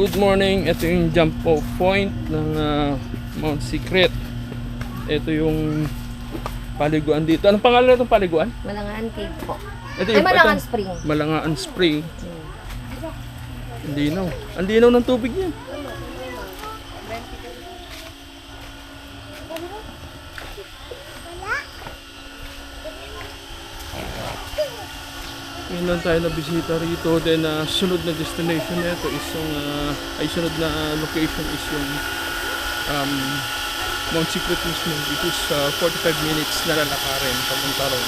Good morning, ito yung jump off point ng Mount Secret. Ito yung paliguan dito. Anong pangalan itong paliguan? Malangaan Cave po. Ito Ay, yung Malangaan Spring. Malangaan Spring. Ang linaw. Ang linaw ng tubig niyan. Ngayon lang tayo na bisita rito. Then sunod na destination nito is yung sunod na location is yung Mount Secret mismo, which is 45 minutes na lalakarin papunta ron.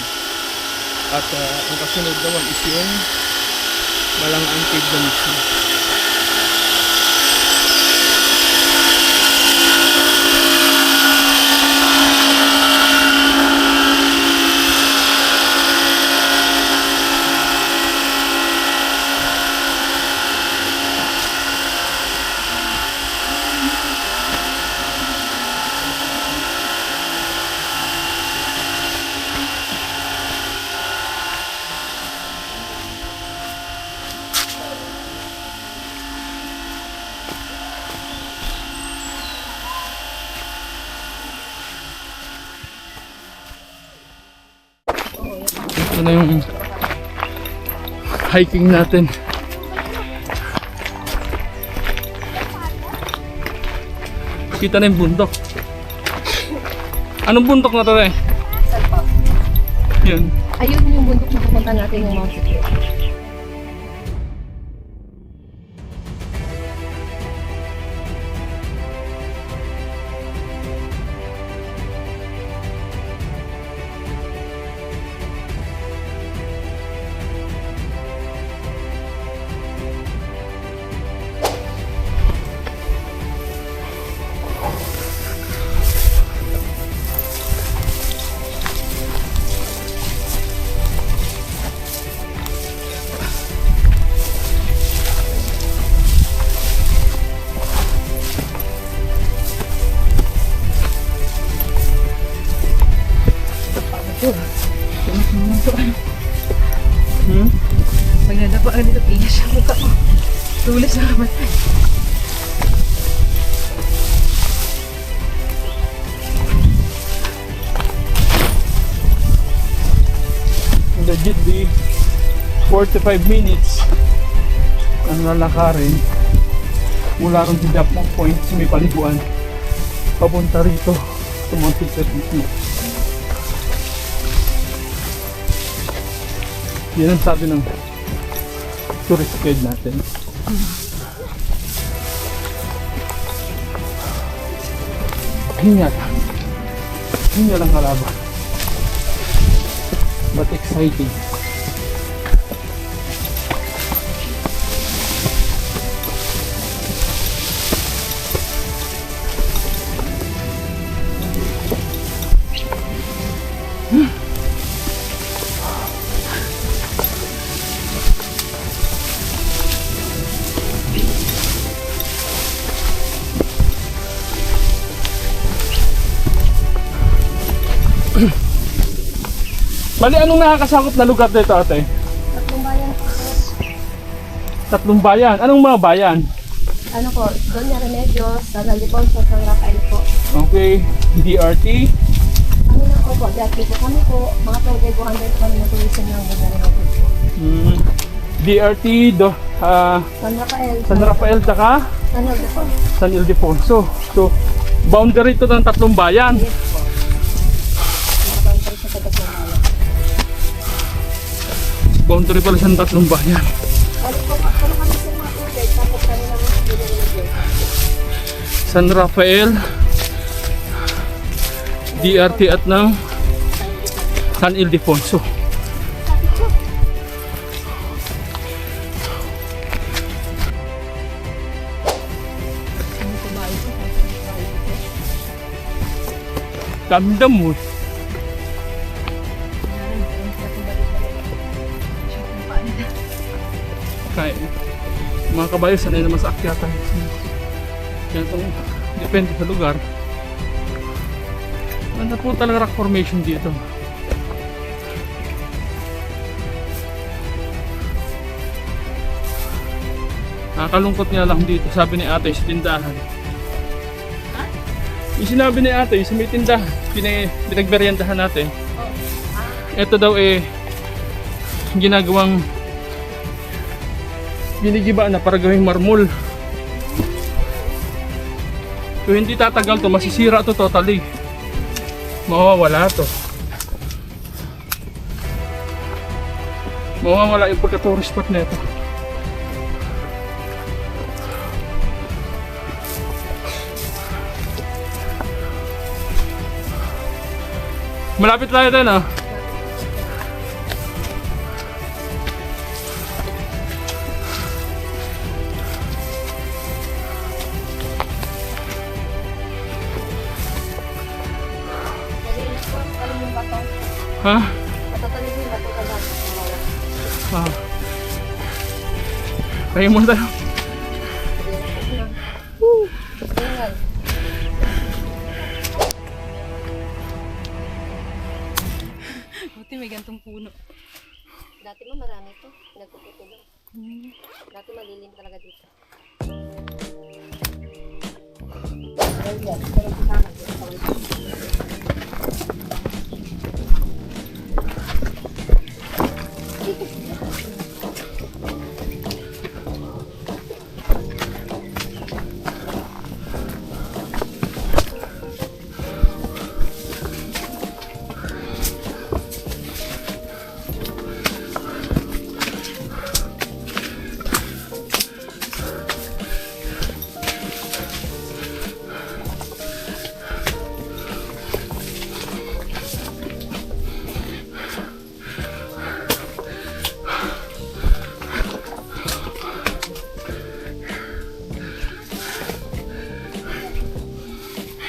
At ang kasunod naman is yung Malangaan Cave na mismo. Ito na yung hiking natin. Kita na yung bundok. Anong bundok na to eh? Saan po? Yun. Ayun yung bundok na pupunta natin yung Mount Secret. Pag nadapaan dito, tingis ang mukha mo. Tulis na naman. Legit di 45 minutes ang lalakarin mula ron sa jump off point sa may paliguan papunta rito sa Mount Secret mismo. Yan ang sabi ng tourist guide natin. Hinga lang kalaban, but exciting. Bali, anong nakakasakop na lugar dito, ate? Tatlong bayan po. Tatlong bayan. Anong mga bayan? Ano po, Doña Remedios, San Alfonso, San Rafael po. Okay, DRT. Ano na po, dati po kami po, mga 2,200 kami na tulisan ng Doña Remedios po. DRT, San Rafael. San Rafael, tsaka San Ildefonso. San Ildefonso. So, boundary ito ng tatlong bayan. Yes po. Nakabantay sa tatlong bayan. Boundary pala sa tatlong bayan. Ano po, ano kami sa mga tubig, tapos kami naman sa Doña Remedios. San Rafael, DRT at ng San Ildefonso. Ganda mo. Kaya mga kabayo, sanay naman sa akyatan. Kaya itong depende sa lugar. Ano po talaga rock formation dito. Nakakalungkot nga lang dito, sabi ni ate sa tindahan. Yung sinabi ni ate, sa may tindahan, pinagmeriendahan natin. Ito daw ginagawang ginigiba na para gawing marmol. Kung hindi tatagal to, masisira to totally. Mawawala to. Mawawala yung pagka-tourist spot na ito. Malapit tayo din ah. Ha? Matatalig yung bato ka lang. Ah. Kaya muna tayo. Tingnan. Buti may gantong puno. Dati mo marami to. Nagpuputulan. Dati malilim talaga dito. Ayan, pero kasama dito.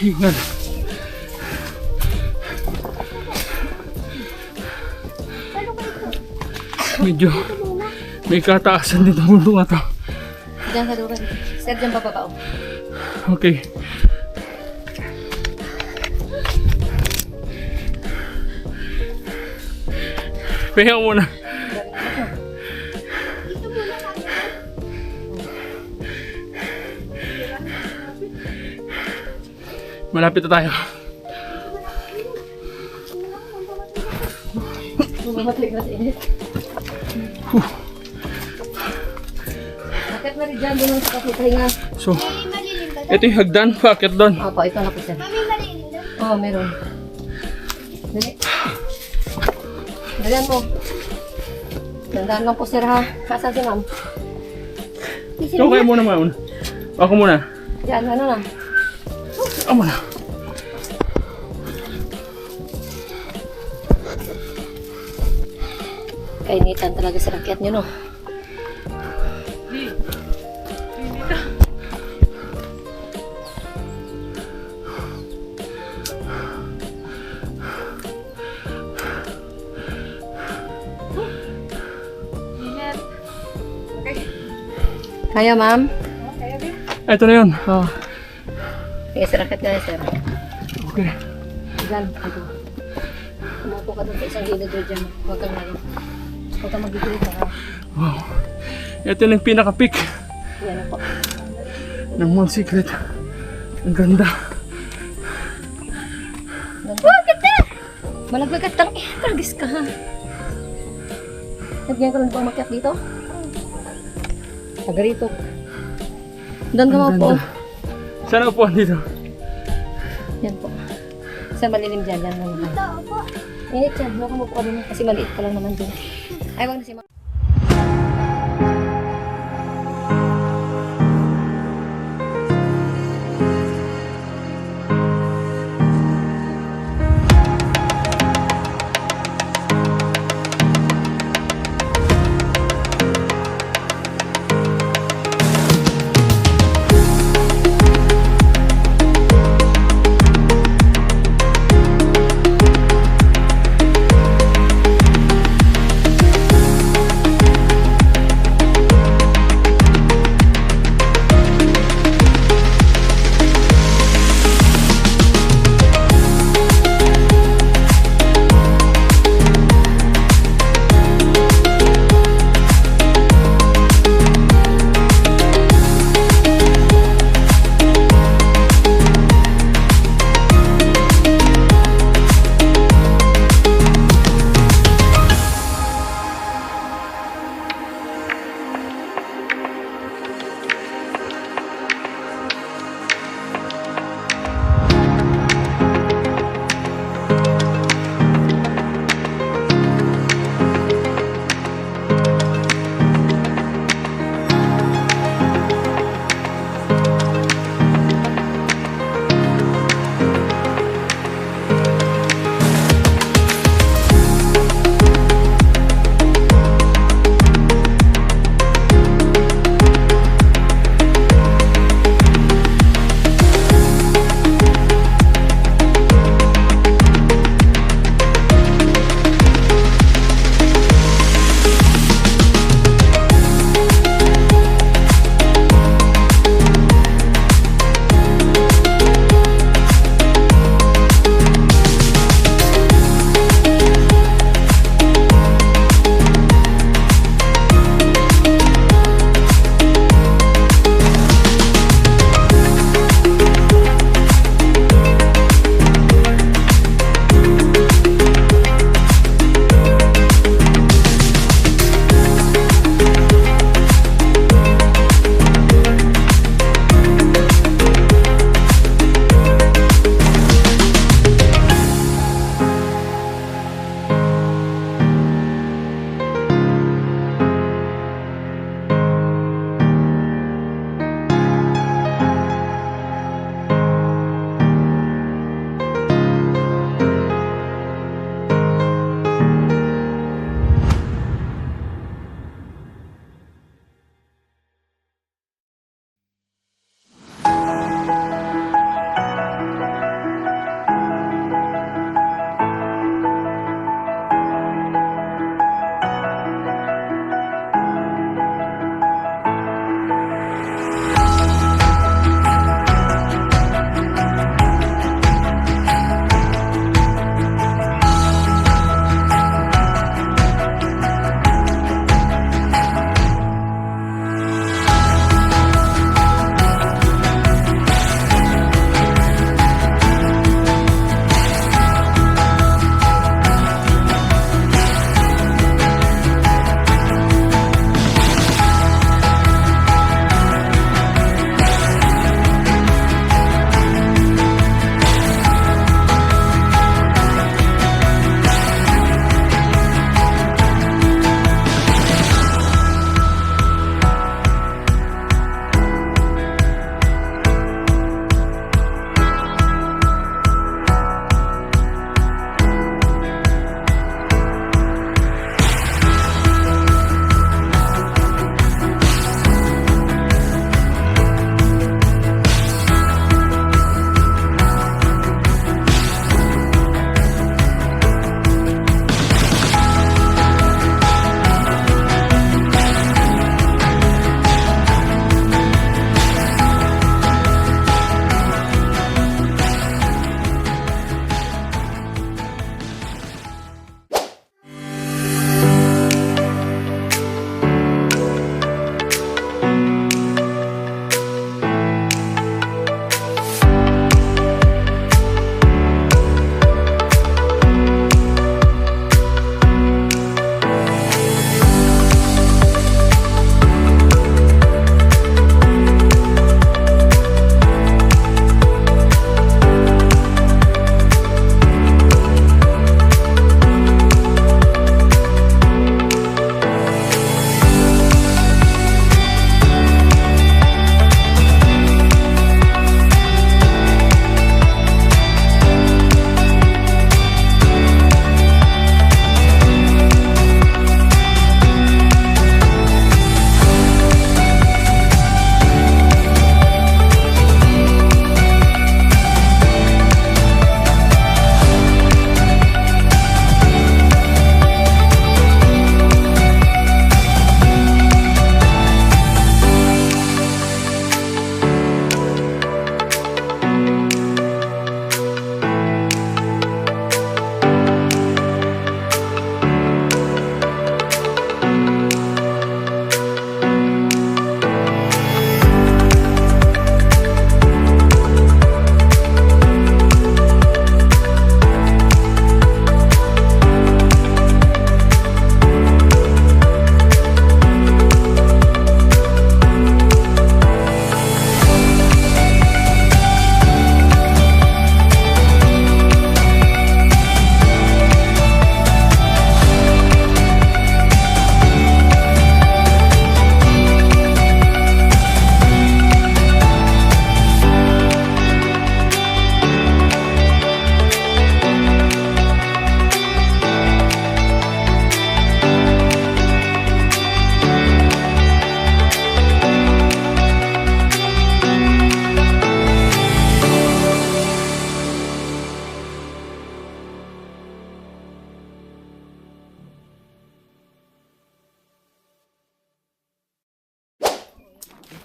Yun nga. Medyo may kataasan dito ang mundo nga to. Diyan sa dulo. Sir, diyan bababa. Okay. Pahinga muna. Malapit na tayo. Bumamatay ka sa init. Bakit na rin dyan doon sa kapitahingan? So, ito yung hagdan. Bakit doon? Opo, ito na po sir. Oo, meron. Dali. Dalian mo. Tandaan lang po sir ha. Asan si ma'am? Ikaw kaya muna muna. Ako muna. Yan, ano na? Ako muna. Kainitan talaga sa rakyat nyo, no? Kaya, ma'am? Ito na yun. Oo. Sige, sa rakyat ka na, sir. Okay. Diyan, ito. Umupo ka doon sa isang gilid doon dyan. Huwag kang ngayon. Huwag kang magigilid ha. Wow. Ito na yung pinaka-peak Yan na po. ng Mount Secret. Ang ganda. Bakit na? Malaglag at tang tragis ka ha. Nagyan ka lang ba umakyat dito? Taga rito. Doon ka Ang maupo. ganda. Saan upuan dito? Yan po. Saan malilim dyan? Yan lang naman. Init yan. Huwag ka maupo ka doon kasi maliit ka lang naman dyan. Ay, wag na si ma'am.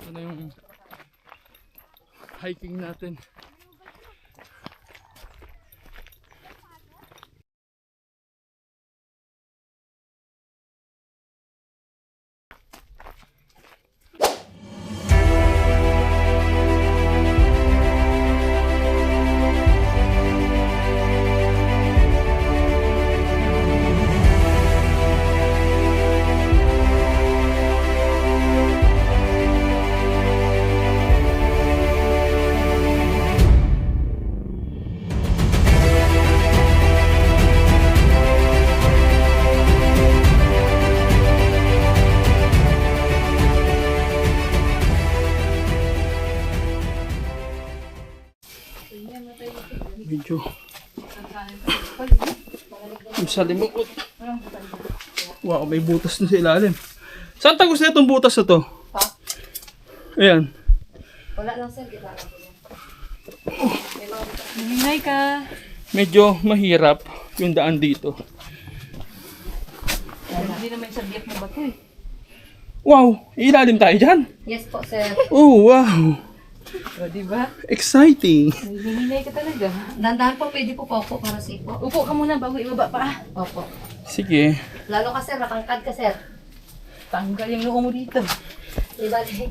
Ito na yung hiking natin. Medyo yung sa limukot. Wow, may butas na sa ilalim. Saan tagos na itong butas na to? Pa? Ayan. Wala lang sir, di ba? Mahinay ka. Medyo mahirap yung daan dito. Hindi naman sabiyak na bato eh. Wow, ilalim tayo dyan. Yes po sir. Oh, wow. O, diba? Exciting. Mahinay ka talaga. Dandahan po, pwede po pa upo para safe po. Upo ka muna bago ibaba pa. Opo. Sige. Lalo ka sir, matangkad ka sir. Tanggal yung noo mo dito. Di baling,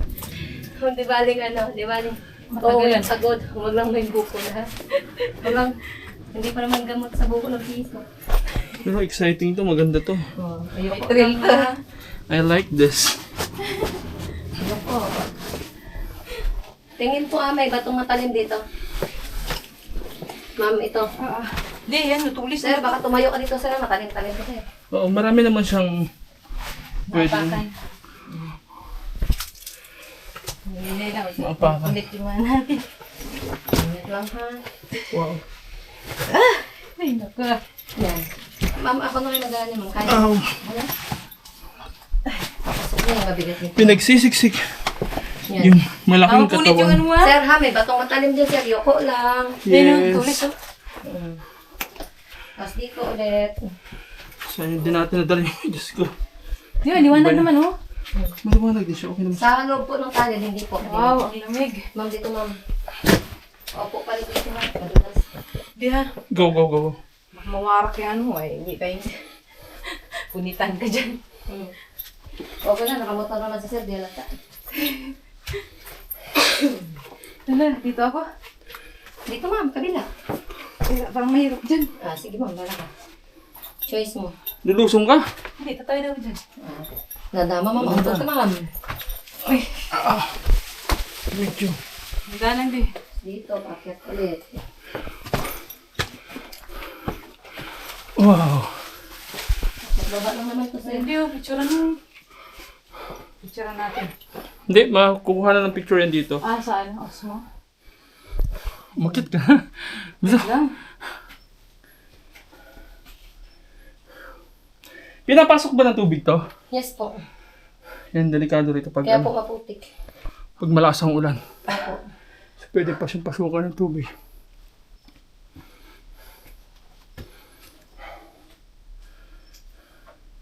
di baling ano, di baling. Matagalan. Pagod. Huwag lang may buko na. Huwag lang, hindi pa naman gamot sa buko ng piso. Pero exciting to, maganda to. Oh, ayoko Thrill lang, ka. ha? I like this. Ayoko. Tingin po may batong matalim dito. Ma'am, ito. Di, yan, tulis Sir, baka tumayo ka dito sir, matalim-talim ko sir. Oo, marami naman siyang pwede. Napakan. Mahinay lang. Napakan. Ulit yung mga natin. Ingat lang ha. Wow. Ay, naka. Yan. Ma'am, ako na rin nag-ano ma'am. Kaya. Ow. Ano? Sige, mabigat nito. Pinagsisiksik. Yan. Yung malaking Punit yung ano katawan. ha? Sir ha, may batong matalim dyan sir. Yoko lang. Yan, tulis oh. Tapos dito ulit. So, hindi natin nadali. Diyos ko. Di ba, liwanag naman oh. Maliwanag din siya. Okay naman. Sa loob po ng talid, hindi po. Wow, ang lamig. Ma'am, dito ma'am. Opo pa rin dito ma'am. Madulas. Di ha. Go, go, go. Mawarak yan mo eh. Hindi tayo. Punitan ka dyan. Okay na, nakamotor naman si sir. Di halata. Tala, dito ako. Dito ma'am, kabila. Parang mahirap dyan. Ah, sige ma'am, wala ka. Choice mo. Lulusong ka? Hindi, tatay daw dyan. Nadama ma'am. Ang ka ma'am. Uy, Medyo. magalang di. Dito, paket ulit. Wow. Magbaba lang naman to sir. Hindi oh, picturean mo. Picturean natin. Hindi, makukuha na ng picture yan dito. Ah, saan? Osmo? Umakit ka. Bisa. Lang. Pinapasok ba ng tubig to? Yes po. Yan, delikado rito pag, Kaya po maputik. pag malakas ang ulan. Opo. So, pwede pa siyang pasukan ng tubig.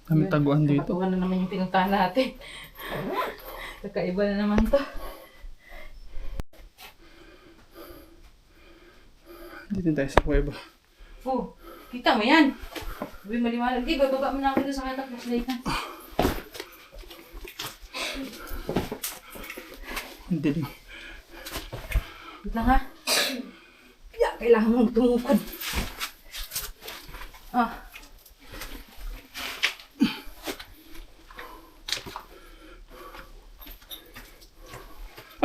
Kami taguan dito. Nakatuwa na naman yung pinuntahan natin. Kakaiba na naman to. Dito tayo sa kuweba. Oh, kita mo yan. Sabi maliwanag. Di, bababa mo na ako dito sa katak. Flashlight na. Ang dilim. Wait lang ha. Kaya kailangan mong tumukod. Ah.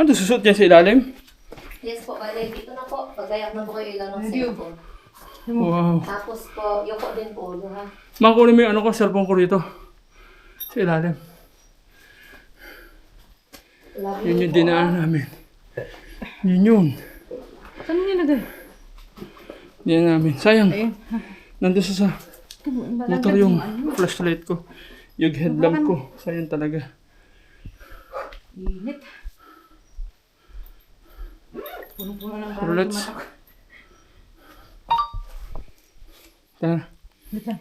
Ano susot niya sa ilalim? Yes po, bale dito na po. Pagayak na po kayo ilan ng Hindi. cellphone. Wow. Tapos po, yoko din po ulo ha. Makunin mo yung ano ko, cellphone ko rito. Sa ilalim. Love Yun you yung po, dinaan namin. Yun yun. Saan mo nilagay? Dinaan namin. Sayang. Ayun. Nandun sa motor yung flashlight ko. Yung headlamp ko. Sayang talaga. Init. Puno-puno ng Pero let's... Tara. Wait lang.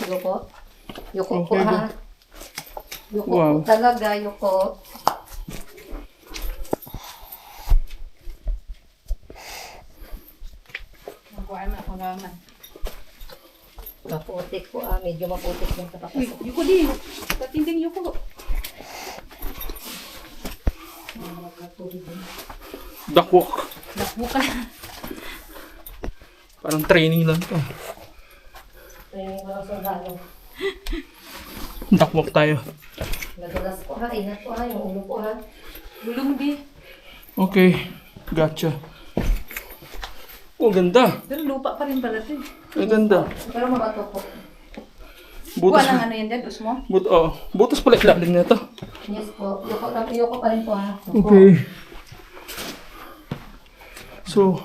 Yoko. Yoko po Okay, ha. Yuko Wow. po talaga, yuko. Nakuha na ako naman. Maputik po medyo maputik yung Uy, kapapasok. yuko di. Patinding yuko. Dakwak. Nakbo ka. Parang training lang to. Training ko lang sundalo. Dakwak tayo. Nadulas po ha, ingat po ha, yung ulo po ha. Gulong di. Okay. Gotcha. Oh, ganda. Pero lupa pa rin pala ito eh. Ang ganda. Pero mabato po. Butas. Walang ano yan dyan, us mo? Butas pala ilalim nito. Yes po, yuko pa rin po ha. Yuko. Okay. So,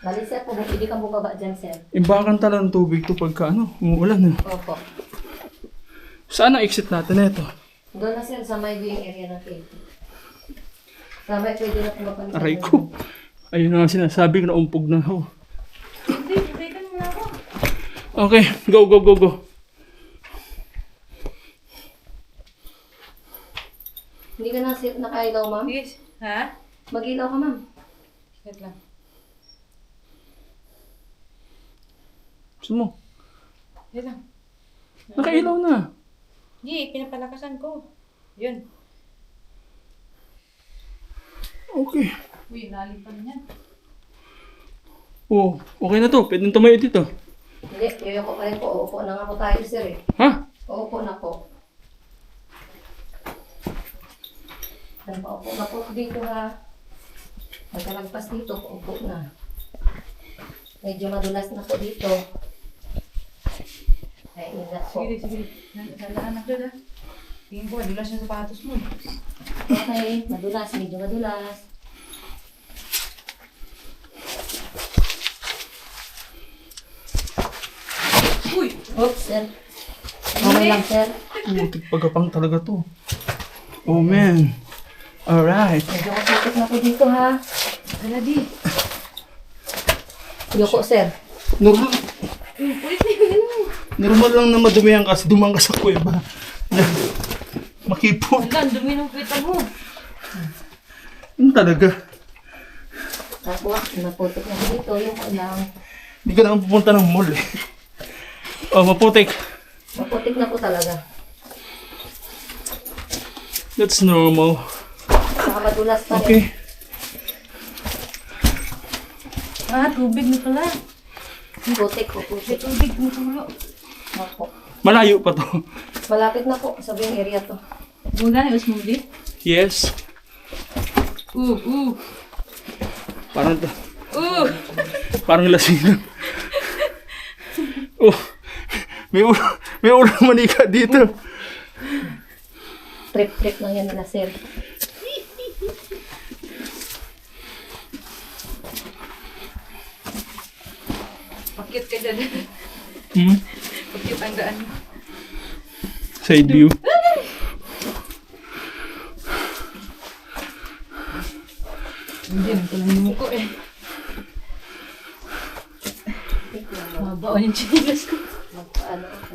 Bali sir, kung hindi ka bumaba dyan sir. imbakan tala ng tubig to pagka umuulan. Eh. Opo. Saan ang exit natin na ito? Doon na sir sa may viewing area ng cave. Sa may pwede na pumapalit. Aray ko. Ayun na nga sinasabi ko na umpog na ako. Hindi, pwede mo na ako. Okay, go. Hindi ka na sir nakailaw ma'am? Yes. Ha? Mag-ilaw ka ma'am. Wait lang. Gusto mo? Wait lang. Nakailaw na. Hindi, pinapalakasan ko. Yun. Okay. Uy, lalim pa niyan. Oh, okay na to. Pwede tumayo dito. Hindi, yuyoko pa rin po. Uupo na nga po tayo sir eh. Ha? Uupo na po. Paupo na po dito ha. Pagkalagpas dito, uupo na. Medyo madulas na po dito. Ay, ingat po. Sige. Nalaan ako doon ha. Tingin ko, madulas yung sapatos mo. Okay, madulas, medyo madulas. Uy! Oops, sir. Okay lang, sir. Mutik pagkapang talaga to. Oh man. Alright. Medyo maputik na po dito, ha. Hala di. Yoko, sir. Normal, Ulit na yun. normal lang na madumihan kasi dumang ka sa kuweba. Makipot. Hala, ang dumi ng kwita mo. Yun talaga. Tapos, maputik na po dito. Yung lang. Hindi ka naman pupunta ng mall eh. Oh, maputik. Maputik na po talaga. That's normal. Saka madulas pa rin. Okay. Ah, tubig na pala. Putik po, putik. Tubig mo tulo. Opo. Malayo pa to. Malapit na po sa viewing area to. Bulan, us mo di? Yes. Parang parang lasing. Oh. May ulang manika dito. Trip lang yan nila, sir. Pakit ka dyan. Hmm? Pakit ang daan mo. Side view. Hindi, nagkulang yung muko eh. Mabaon yung chinilas ko. Magpaano ako.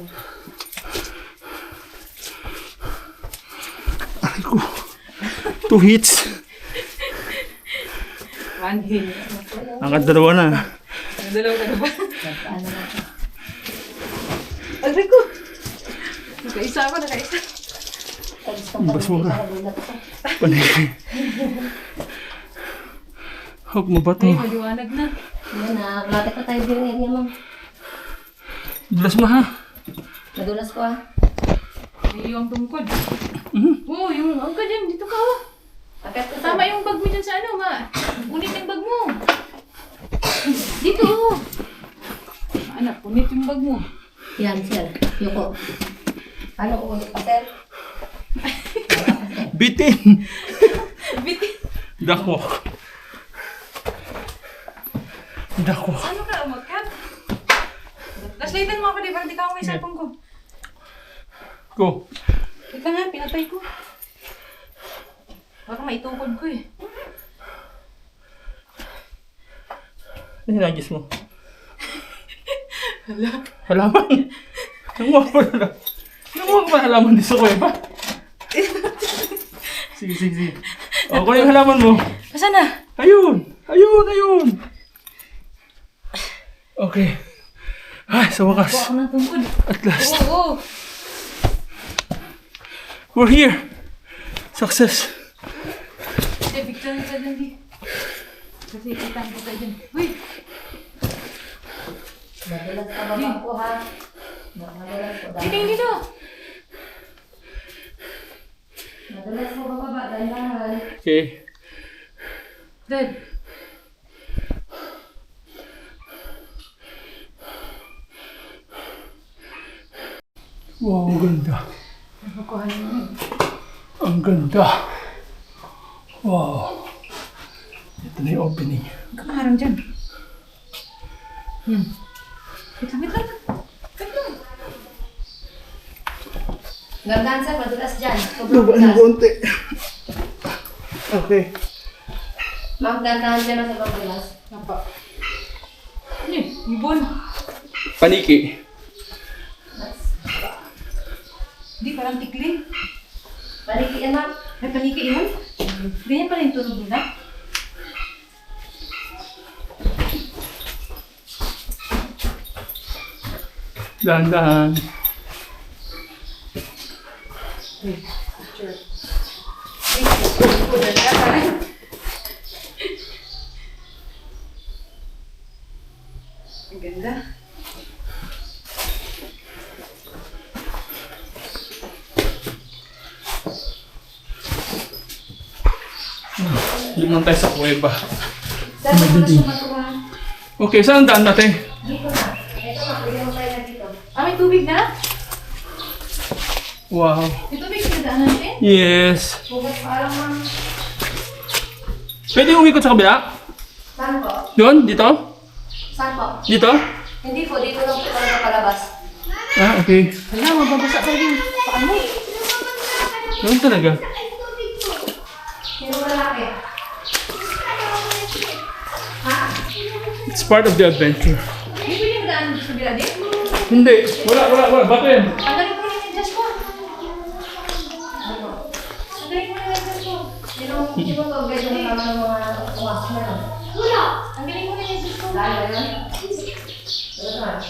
Ay ko. 2 hits. One hit. Ang dalawa na. Nagdalaw ka na ba? Magpaano ako. Agri ko! Nakaisa ako, nakaisa. Basura. Nagulat ko. Panay. Huwag mo ba to? Ay, maliwanag na. Yan na, malapit na tayo viewing area, ma'am. Dulas mo ha. Madulas ko, ha. May yung tungkod. Mhm. Oo, yung angka dyan, dito ka oh. Akit ko, Tama yung bag mo dyan sa ano, ma. Punit yung bag mo. Dito oh. Anak, punit yung bag mo. Yan, sir. Yuko. Ano ulit pa, sir? Bitin. Bitin. Dako. Dako. Ano ka, umakat? Laslitan mo ako, di ba? Hindi ka ako may cellphone ko. Go. Ika nga, pinatay ko. Baka maitukod ko eh. Ano hinagis mo? Hala. Halaman. Nanguha ko pa na halaman dito sa kuweba. Sige, sige, sige. O, kung yung halaman mo. Asan na? Ayun! Ayun! Ayun! Okay. Ay, sa wakas. Ako ng tungkod. At last. Oo. We're here. Success. Hindi, picture ka dyan, di. Kasi kita ko tayo dyan. Uy! Nadulas ka baba ko ha. Nadulas ko. Tingin dito! Nadulas ko baba. Dahan-dahan. Okay. Dad. Wow, ang ganda. Nakukuha niyo yun. Ang ganda. Wow. Ito na yung opening. Kamaharang dyan. Wait lang, wait lang. Wait lang. Gandaan sir, madulas dyan. Sobrang Dugaan dulas. konti. Okay. Ma'am, gandaan dyan na sobrang dulas. Napa. Ano yun? Ibon. Paniki. Hindi, parang tikling. Paniki yan ma'am. May paniki yun? Ganyan pala yung tunog nila. Dahan-dahan. Picture. Picture ka parang. Ang ganda. Limang tayo sa kuweba. Sir, madulas yung matuwa. Okay, saan ang daan natin? Dito na. Ito na, pwede mo tayo na dito. Ah, may tubig na? Wow. May tubig sa daan natin? Yes. Bukas parang ma'am. Pwede umikot sa kabila? Saan po? Doon? Dito? Saan po? Dito? Hindi po, dito lang po talaga palabas. Ah, okay. Wala, mababasa pa rin. Paano? Doon talaga. Sino malaki? Ha? It's part of the adventure. Hindi pwede mo daan sa bila din? Hindi. Wala. Bato yan. Ang galing mo rin yung Diyos ko. Ang galing mo rin yung Diyos ko. Hindi mo to gaya ng mga uwas na lang. Wala. Ang galing mo rin yung Diyos ko. Lalo yan. Ito na.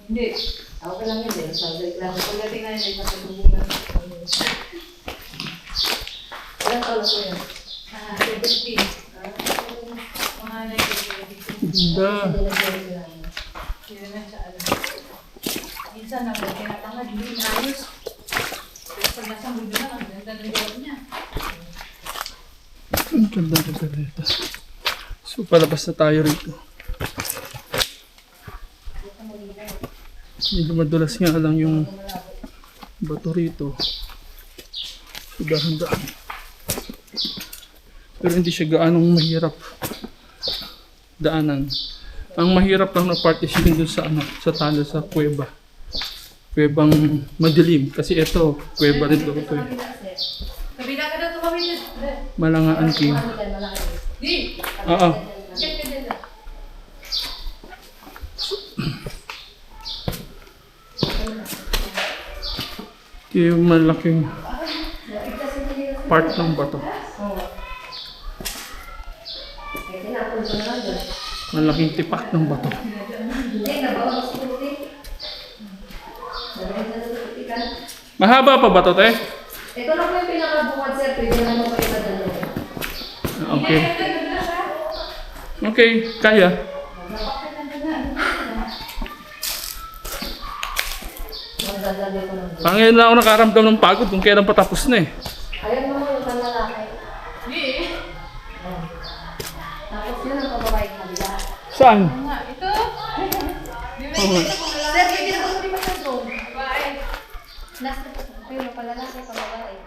Hindi. Okay lang yun eh. Subject lang. Pagdating na yun, matutubong na. Ilang taon na po yan? 70. Mga 90. Ganda. Hindi na siya alam. Minsan na may tinatangad, hindi inayos. Pero pag nasa mundo na, ang ganda ng gawin niya. Ang ganda dito. So, palabas na tayo rito. Medyo madulas nga lang yung bato rito. So, dahan-dahan. Pero hindi siya gaanong mahirap daanan. Ang mahirap lang na part is yun dun sa talo sa kuweba. Kuwebang madilim. Kasi ito, kuweba rin ito. Kabila ka daw tumawin yun. Malangaan king. Di! Oo. Check ka dito. Ito yung malaking part ng bato. Malaking tipak ng bato. Mahaba pa ba ito, te? Ito na po yung pinakabukad sir. Pwede na mo kayo madalo. Okay. Okay, kaya. Magdadali ko lang. Ngayon lang ako nakaramdam ng pagod kung kailan patapos na eh. Ayun mo yung panlalaki. Di! Tapos yun ang pababae kabila. Saan? Nga, ito! Sir, pwede na po sa lima sa Zoom. Bye. Last na po. Ayun, palalaki, pababae.